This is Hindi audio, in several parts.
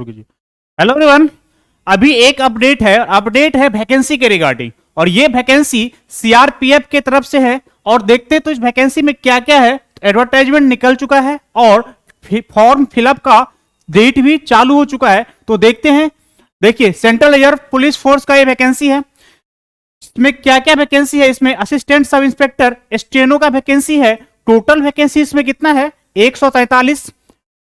Hello everyone. अभी एक अपडेट है वैकेंसी के रिगार्डिंग, और ये वैकेंसी सीआरपीएफ के तरफ से है। और देखते हैं तो इस वैकेंसी में क्या क्या है। एडवर्टाइजमेंट निकल चुका है और फॉर्म फिलअप का डेट भी चालू हो चुका है, तो देखते हैं। देखिए, सेंट्रल रिजर्व पुलिस फोर्स का ये वैकेंसी है। इसमें क्या क्या वैकेंसी है, इसमें असिस्टेंट सब इंस्पेक्टर स्टेनो का वैकेंसी है। टोटल वैकेंसी इसमें कितना है, 143।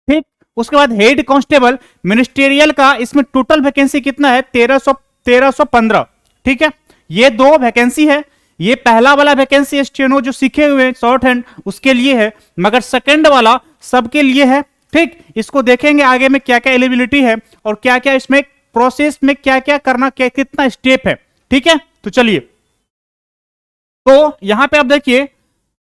ठीक, उसके बाद हेड कांस्टेबल मिनिस्टेरियल का इसमें टोटल वैकेंसी कितना है, 1315। ठीक है, ये दो वैकेंसी है। ये पहला वाला वैकेंसी स्टेनो जो सीखे हुए हैं शॉर्ट हैंड उसके लिए है, मगर सेकंड वाला सबके लिए है। ठीक, इसको देखेंगे आगे में क्या क्या एलिजिबिलिटी है और क्या क्या इसमें प्रोसेस में क्या क्या करना, क्या कितना स्टेप है। ठीक है, तो चलिए, तो यहां पे आप देखिए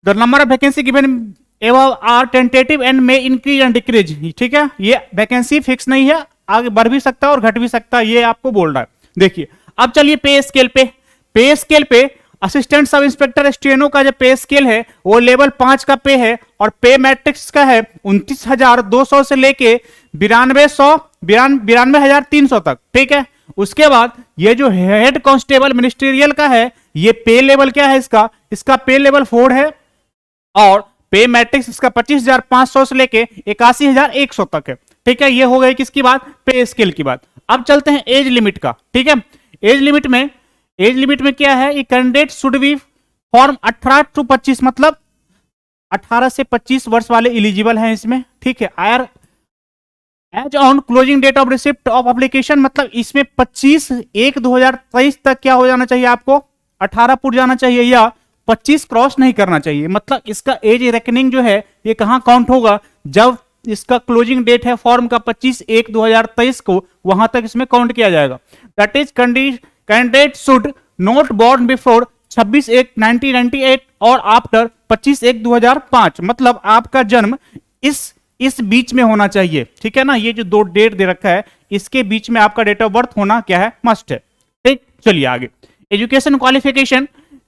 the number of vacancy given एवं आर टेंटेटिव एंड में इंक्रीज एंड डिक्रीज। ठीक है, ये वैकेंसी फिक्स नहीं है, आगे बढ़ भी सकता है और घट भी सकता है, ये आपको बोल रहा है। देखिए, अब चलिए पे स्केल पे असिस्टेंट सब इंस्पेक्टर स्टेनो का जो पे स्केल है वो लेवल 5 का पे है, और पे मैट्रिक्स का है 29,200 से लेके 92,300 तक। ठीक है, उसके बाद ये जो हेड कांस्टेबल मिनिस्ट्रियल का है, ये पे लेवल क्या है, इसका पे लेवल 4 है, और पे मैट्रिक्स इसका 25,500 से लेके 81,100 तक है। ठीक है, ये हो गई किसकी बात, पे स्केल की बात। अब चलते हैं एज लिमिट का। ठीक है, एज लिमिट में क्या है, ये candidate should be form 18 to 25, मतलब 18 से 25 वर्ष वाले एलिजिबल हैं इसमें। ठीक है, age as on closing date of receipt of application, मतलब इसमें 25/1/2023 तक क्या हो जाना चाहिए, आपको 18 पुट जाना चाहिए या 25 क्रॉस नहीं करना चाहिए। मतलब इसका एज रेकनिंग जो है ये कहां काउंट होगा, जब इसका क्लोजिंग डेट है फॉर्म का 25/1/2023 को, वहां तक इसमें काउंट किया जाएगा। That is candidate should not born before 26/1/1998 और आफ्टर 25/1/2005, मतलब आपका जन्म इस बीच में होना चाहिए। ठीक है ना, ये जो दो डेट दे रखा है इसके बीच में आपका डेट ऑफ बर्थ होना क्या है, मस्ट है। ठीक, चलिए आगे। Education qualification,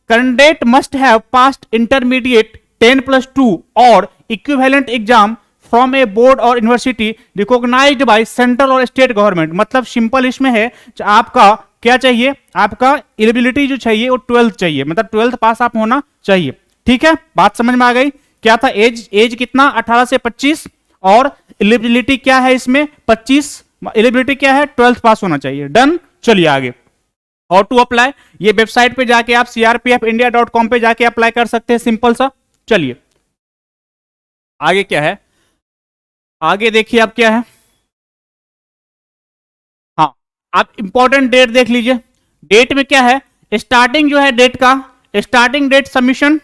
candidate must have passed intermediate 10+2 और equivalent exam from A board और यूनिवर्सिटी रिकॉग्नाइज्ड बाय सेंट्रल और स्टेट गवर्नमेंट। मतलब सिंपल इसमें है, आपका क्या चाहिए, आपका एलिजिबिलिटी जो चाहिए वो 12th चाहिए, मतलब 12th पास आप होना चाहिए। ठीक है, बात समझ में आ गई। क्या था एज कितना, 18 से 25, और एलिजिबिलिटी क्या है इसमें 25, एलिजिबिलिटी क्या है 12th पास होना चाहिए। डन, चलिए आगे। और टू अप्लाई, ये वेबसाइट पे जाके आप crpfindia.com पे जाके अप्लाई कर सकते हैं, सिंपल सा। चलिए आगे क्या है, आगे देखिए आप क्या है। हाँ, आप इंपॉर्टेंट डेट देख लीजिए। डेट में क्या है, स्टार्टिंग जो है डेट का, starting date submission,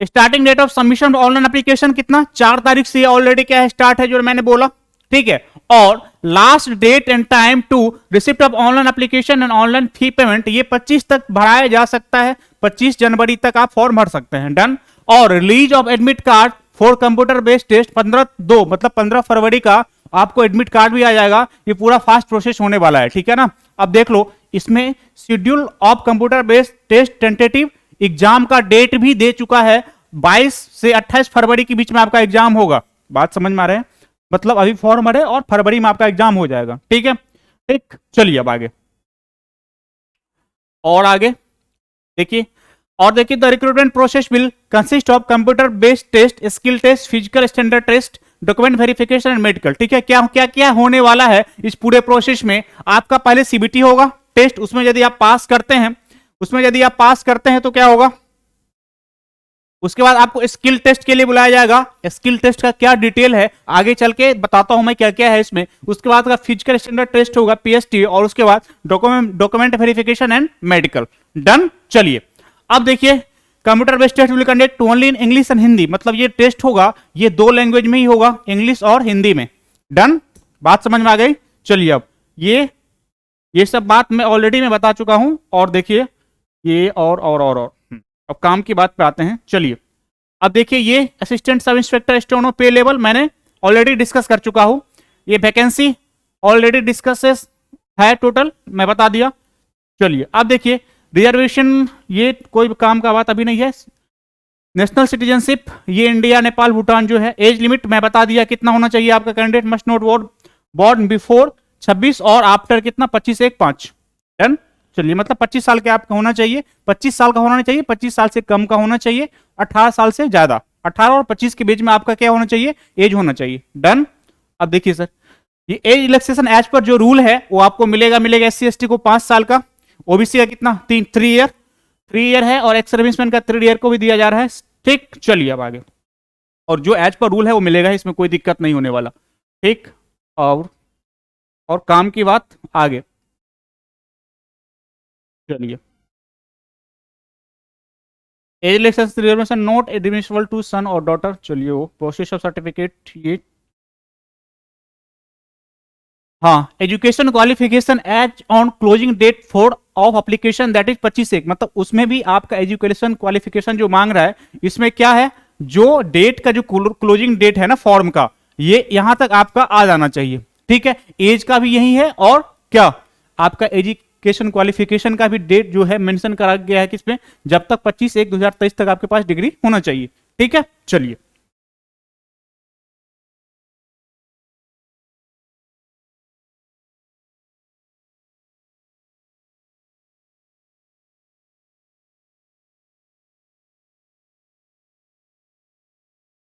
starting date of submission online application कितना, 4 तारीख से ऑलरेडी क्या है स्टार्ट है, जो मैंने बोला। ठीक है, और last date and time to receipt of online application and online fee payment, ये 25 तक भराया जा सकता है, 25 जनवरी तक आप फॉर्म भर सकते हैं। डन। और release of admit card for computer based test 15/2, मतलब 15 फरवरी का आपको एडमिट कार्ड भी आ जाएगा। ये पूरा फास्ट प्रोसेस होने वाला है। ठीक है ना, अब देख लो, इसमें schedule of computer based test tentative exam का डेट भी दे चुका है, 22 से 28 फरवरी के बीच में आपका एग्जाम होगा। बात समझ में आ रहे हैं, मतलब अभी फॉर्म भरे और फरवरी में आपका एग्जाम हो जाएगा। ठीक है, ठीक, चलिए अब आगे। और आगे देखिए, the recruitment process will consist of computer based test, skill test, physical standard test, document verification and medical. ठीक है, क्या क्या क्या होने वाला है इस पूरे प्रोसेस में। आपका पहले सीबीटी होगा टेस्ट, उसमें यदि आप पास करते हैं तो क्या होगा, उसके बाद आपको स्किल टेस्ट के लिए बुलाया जाएगा। स्किल टेस्ट का क्या डिटेल है आगे चल के बताता हूं मैं क्या क्या है इसमें। उसके बाद का फिजिकल स्टैंडर्ड टेस्ट होगा पीएसटी, और उसके बाद document verification and medical. Done, चलिए अब देखिए, computer based test will conduct only in English and Hindi, मतलब ये टेस्ट होगा ये 2 लैंग्वेज में ही होगा, इंग्लिश और हिंदी में। डन, बात समझ में आ गई। चलिए अब ये सब बात मैं ऑलरेडी मैं बता चुका हूं, और देखिए ये और अब काम की बात पे आते हैं। चलिए अब देखिए, ये असिस्टेंट सब इंस्पेक्टर स्टेनो पे लेवल मैंने ऑलरेडी डिस्कस कर चुका हूं। ये वैकेंसी ऑलरेडी डिस्कस है, टोटल मैं बता दिया। चलिए अब देखिए, रिजर्वेशन ये कोई काम का बात अभी नहीं है, नेशनल सिटीजनशिप, ये इंडिया, नेपाल, भूटान जो है। एज लिमिट मैं बता दिया कितना होना चाहिए आपका, candidate must not born before 26 और आफ्टर कितना 25/1/5। डन। चलिए, मतलब 25 साल के आपका होना चाहिए, 25 साल का होना नहीं चाहिए, 25 साल से कम का होना चाहिए, 18 साल से ज्यादा, 18 और 25 के बीच में आपका क्या होना चाहिए, एज होना चाहिए। डन। अब देखिए सर, ये एज रिलैक्सेशन एज पर जो रूल है वो आपको मिलेगा SC/ST को 5 साल का, ओबीसी का कितना 3 ईयर है, और एक्स सर्विसमैन का 3 ईयर को भी दिया जा रहा है। ठीक, चलिए अब आगे, और जो एज पर रूल है वो मिलेगा, इसमें कोई दिक्कत नहीं होने वाला। ठीक, और काम की बात आगे, चलिए। Age relaxation not admissible to son और डॉटर, चलिए वो प्रोसेस ऑफ सर्टिफिकेट, ये हाँ, education qualification age on closing date for of application that is 25/1, मतलब उसमें भी आपका एजुकेशन क्वालिफिकेशन जो मांग रहा है, इसमें क्या है, जो डेट का जो क्लोजिंग डेट है ना फॉर्म का, ये यहां तक आपका आ जाना चाहिए। ठीक है, एज का भी यही है, और क्या आपका एजुकेशन क्वालिफिकेशन का भी डेट जो है मेंशन करा गया है किसमें, जब तक 25/1/2023 तक आपके पास डिग्री होना चाहिए। ठीक है, चलिए।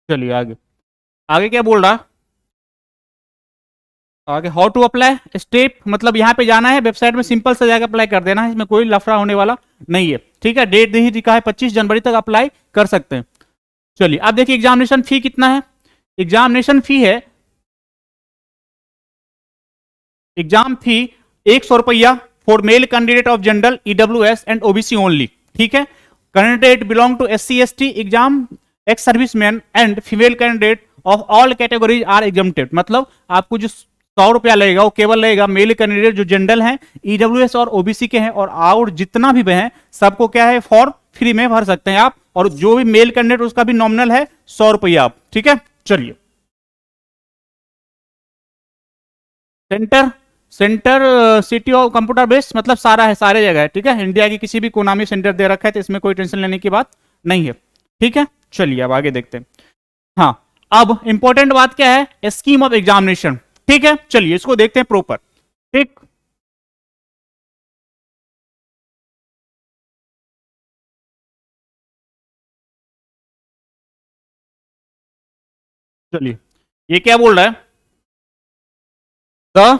चलिए आगे, आगे क्या बोल रहा, आगे हाउ टू अप्लाई स्टेप, मतलब यहाँ पे जाना है वेबसाइट में, सिंपल से जाकर अप्लाई कर देना है, इसमें कोई लफड़ा होने वाला नहीं है। ठीक है, डेट ही दिखा है 25 जनवरी तक अप्लाई कर सकते हैं। चलिए अब देखिए एग्जामिनेशन फी कितना है। एग्जामिनेशन फी है, एग्जाम फी 100 रुपया for male candidate of general EWS and OBC only. ठीक है, candidate belong to SC/ST exam, ex serviceman and female candidate of all categories are exempted, मतलब आपको जो 100 रुपया लगेगा वो केवल लगेगा मेल कैंडिडेट जो जनरल हैं, EWS और ओबीसी के हैं, और जितना भी हैं सबको क्या है फॉर्म फ्री में भर सकते हैं आप, और जो भी मेल कैंडिडेट उसका भी नॉमिनल है 100 रुपया आप। ठीक है, चलिए। Centre, city of computer based, मतलब सारा है, सारे जगह है। ठीक है, इंडिया की किसी भी कोना में सेंटर दे रखा है, तो इसमें कोई टेंशन लेने की बात नहीं है। ठीक है, चलिए अब आगे देखते हैं। हाँ, अब इंपॉर्टेंट बात क्या है, स्कीम ऑफ एग्जामिनेशन। ठीक है, चलिए इसको देखते हैं प्रॉपर। ठीक, चलिए ये क्या बोल रहा है, the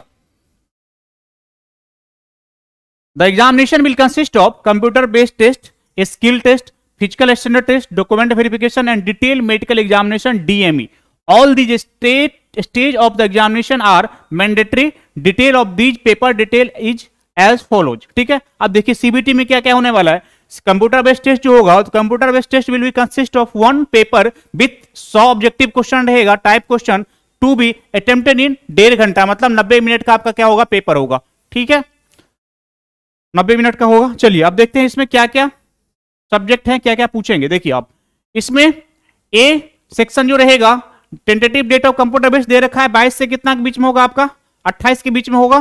the examination will consist of computer based test, skill test, physical standard test, document verification and detailed medical examination DME. All these stage of the examination are mandatory. Detail of these paper detail is as follows. ठीक है, अब देखिए CBT में क्या क्या होने वाला है। कंप्यूटर बेस्ड टेस्ट जो होगा, तो computer based test will be consist of 1 paper with 100 objective question रहेगा, type question to be attempted in 1.5 घंटा, मतलब 90 मिनट का आपका क्या होगा, पेपर होगा। ठीक है, 90 मिनट का होगा। चलिए अब देखते हैं इसमें क्या क्या सब्जेक्ट है, क्या क्या पूछेंगे। देखिए आप इसमें ए सेक्शन जो रहेगा, tentative date of computer based दे रखा है 22 से कितना के बीच में होगा आपका, 28 के बीच में होगा।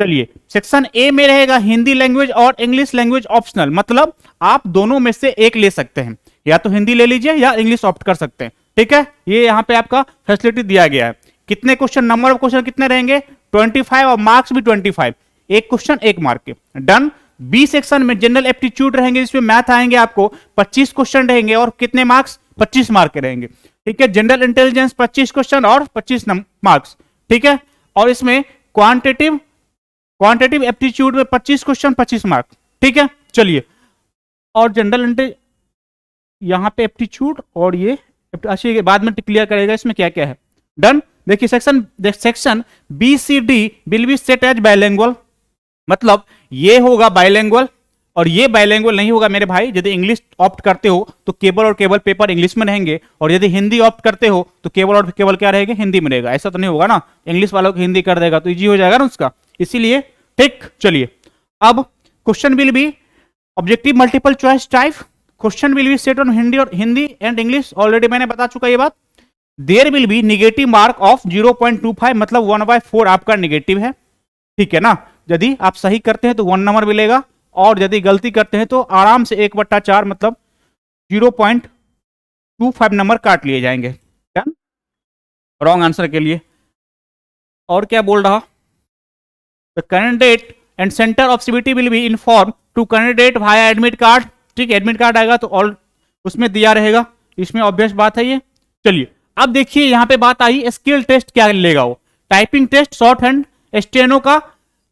चलिए सेक्शन ए में रहेगा हिंदी लैंग्वेज और इंग्लिश लैंग्वेज ऑप्शनल, मतलब आप दोनों में से एक ले सकते हैं, या तो हिंदी ले लीजिए या इंग्लिश ऑप्ट कर सकते हैं। ठीक है, ये यहाँ पे आपका फैसिलिटी दिया गया है। कितने क्वेश्चन, नंबर ऑफ क्वेश्चन कितने रहेंगे 25, और मार्क्स भी 25, एक क्वेश्चन 1 मार्क के। डन। बी सेक्शन में जनरल एप्टीट्यूड रहेंगे, जिसमें मैथ आएंगे आपको 25 क्वेश्चन रहेंगे, और कितने मार्क्स 25 मार्क के रहेंगे। ठीक है, जनरल इंटेलिजेंस 25 क्वेश्चन और 25 मार्क्स। ठीक है, और इसमें क्वांटिटेटिव एप्टीट्यूड में 25 क्वेश्चन 25 मार्क। ठीक है, चलिए, और जनरल यहां पे एप्टीट्यूड, और ये अच्छी बाद में क्लियर करेगा इसमें क्या क्या है। डन। देखिए section BCD will be set as bilingual, मतलब ये होगा बाइलिंगुअल, और ये बाइलिंगुअल नहीं होगा मेरे भाई। यदि इंग्लिश ऑप्ट करते हो तो केवल और केवल पेपर इंग्लिश में रहेंगे, और यदि हिंदी ऑप्ट करते हो तो केवल और केवल क्या रहेगा, हिंदी में रहेगा। ऐसा तो नहीं होगा ना, इंग्लिश वालों को हिंदी कर देगा तो इजी हो जाएगा ना उसका, इसीलिए। ठीक, चलिए अब question will be objective multiple choice type, question will be set on Hindi and English, already मैंने बता चुका ये बात। There will be negative mark of 0.25, मतलब 1/4 आपका निगेटिव है। ठीक है ना, यदि आप सही करते हैं तो 1 नंबर मिलेगा, और यदि गलती करते हैं तो आराम से 1/4 मतलब 0.25 25 नंबर काट लिए जाएंगे। डन, रॉन्ग आंसर के लिए। और क्या बोल रहा, the candidate and centre of CBT will be inform to candidate via admit card. ठीक है, एडमिट कार्ड आएगा तो ऑल उसमें दिया रहेगा, इसमें ऑब्वियस बात है ये। चलिए अब देखिए यहाँ पे बात आई स्किल टेस्ट क्या लेगा वो। Typing test, shorthand, steno का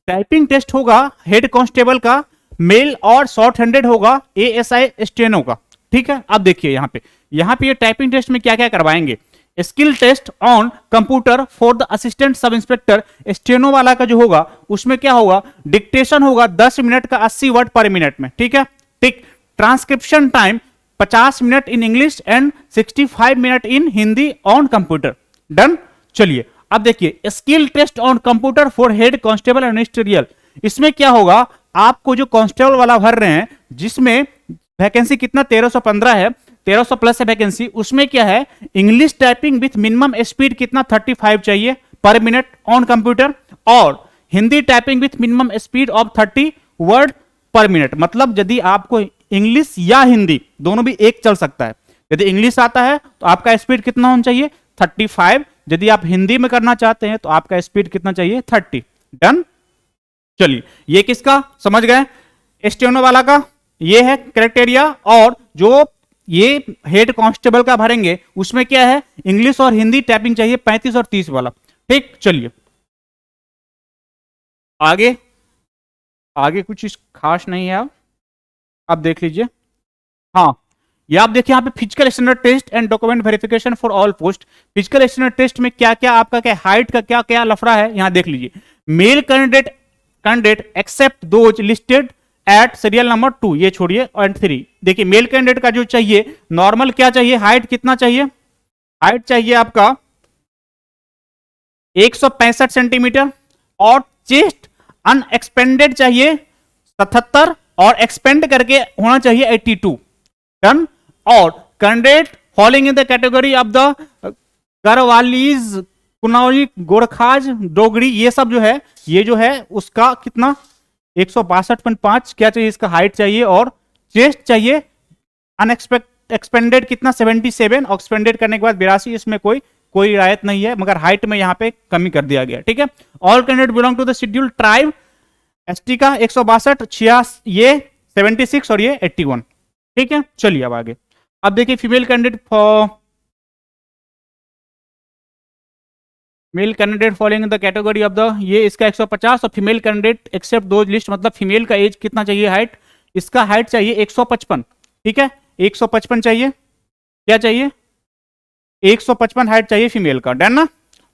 टाइपिंग टेस्ट होगा हेड कांस्टेबल का मेल, और शॉर्ट हैंडेड होगा एएसआई स्टेनो का। ठीक है, अब देखिए यहाँ पे ये टाइपिंग टेस्ट में क्या क्या करवाएंगे। Skill test on computer for the assistant sub inspector, steno वाला का जो होगा उसमें क्या होगा, डिक्टेशन होगा 10 मिनट का 80 वर्ड पर मिनट में। ठीक है, ठीक। Transcription time 50 minute in English and 65 minute in Hindi on computer. Done. चलिए अब देखिए skill test on computer for head constable and ministerial, इसमें क्या होगा, आपको जो कांस्टेबल वाला भर रहे हैं जिसमें वैकेंसी कितना 1315 है, 1300 प्लस है वैकेंसी, उसमें क्या है English typing with minimum speed कितना 35 चाहिए पर मिनट ऑन कंप्यूटर, और Hindi typing with minimum speed of 30 word पर मिनट। मतलब यदि आपको इंग्लिश या हिंदी दोनों भी एक चल सकता है, यदि इंग्लिश आता है तो आपका स्पीड कितना होना चाहिए 35, यदि आप हिंदी में करना चाहते हैं तो आपका स्पीड कितना चाहिए 30। डन। चलिए ये किसका समझ गए, स्टेनो वाला का ये है क्राइटेरिया, और जो ये हेड कांस्टेबल का भरेंगे उसमें क्या है इंग्लिश और हिंदी टाइपिंग चाहिए 35 और 30 वाला। ठीक, चलिए आगे कुछ खास नहीं है, आप देख लीजिए। हाँ, ये आप देखिए यहाँ पे physical standard test and document verification for all post. Physical standard test में क्या क्या आपका क्या हाइट का क्या क्या लफड़ा है यहाँ देख लीजिए। Male candidate except those listed at serial number 2, ये छोड़िए, और 3। देखिए मेल कैंडिडेट का जो चाहिए नॉर्मल क्या चाहिए, हाइट कितना चाहिए, हाइट चाहिए आपका 165 सेंटीमीटर, और चेस्ट अनएक्सपेंडेड चाहिए 77 और एक्सपेंड करके होना चाहिए 82। डन। और candidate following in the category of the Garhwalis, Kanauri, Gorkhas, Dogri, ये सब जो है उसका कितना 162.5 क्या चाहिए, इसका हाइट चाहिए, और चेस्ट चाहिए एक्सपेंडेड कितना 77, और एक्सपेंडेड करने के बाद 82, इसमें कोई रियायत नहीं है, मगर हाइट में यहाँ पे कमी कर दिया गया। ठीक है, all candidate belong to the schedule tribe, ST का 162, ये 76 और ये 81। ठीक है, चलिए अब आगे। अब देखिए female candidate male candidate following the category of the, ये इसका 150, और फीमेल कैंडिडेट एक्सेप्ट दो लिस्ट, मतलब फीमेल का एज कितना चाहिए हाइट, इसका हाइट चाहिए 155। ठीक है, 155 चाहिए, क्या चाहिए 155 हाइट चाहिए फीमेल का। डन ना।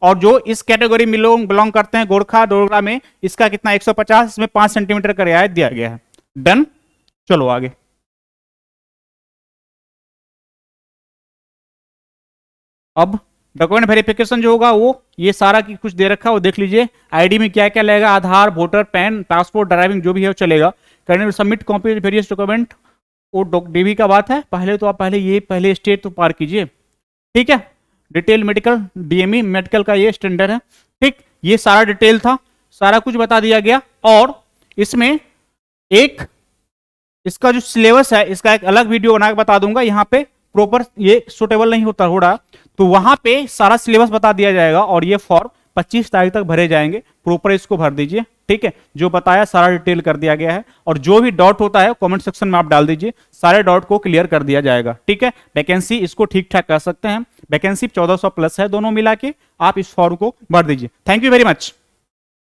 और जो इस कैटेगरी में लोग बिलोंग करते हैं गोरखा डोगरा में, इसका कितना 150, इसमें 5 सेंटीमीटर का रियायत दिया गया है। डन। चलो आगे। अब डॉक्यूमेंट वेरिफिकेशन जो होगा वो ये सारा की कुछ दे रखा है वो देख लीजिए। आईडी में क्या क्या लगेगा, आधार, वोटर, पैन, पासपोर्ट, ड्राइविंग जो भी है वो चलेगा। करने सबमिट कॉपी वेरियस डॉक्यूमेंट, वो डीवी का बात है, पहले तो आप पहले स्टेट तो पार कीजिए। ठीक है, डिटेल मेडिकल, डीएमई मेडिकल का ये स्टैंडर्ड है। ठीक, ये सारा डिटेल था, सारा कुछ बता दिया गया। और इसमें एक इसका जो सिलेबस है इसका एक अलग वीडियो बना के बता दूंगा, यहाँ पे प्रॉपर ये सुटेबल नहीं होता हो रहा तो वहां पे सारा सिलेबस बता दिया जाएगा, और ये फॉर्म 25 तारीख तक भरे जाएंगे, प्रॉपर इसको भर दीजिए। ठीक है, जो बताया सारा डिटेल कर दिया गया है, और जो भी डाउट होता है कमेंट सेक्शन में आप डाल दीजिए, सारे डाउट को क्लियर कर दिया जाएगा। ठीक है, वैकेंसी इसको ठीक ठाक कर सकते हैं, वैकेंसी 1400 प्लस है दोनों मिला के, आप इस फॉर्म को भर दीजिए। Thank you very much.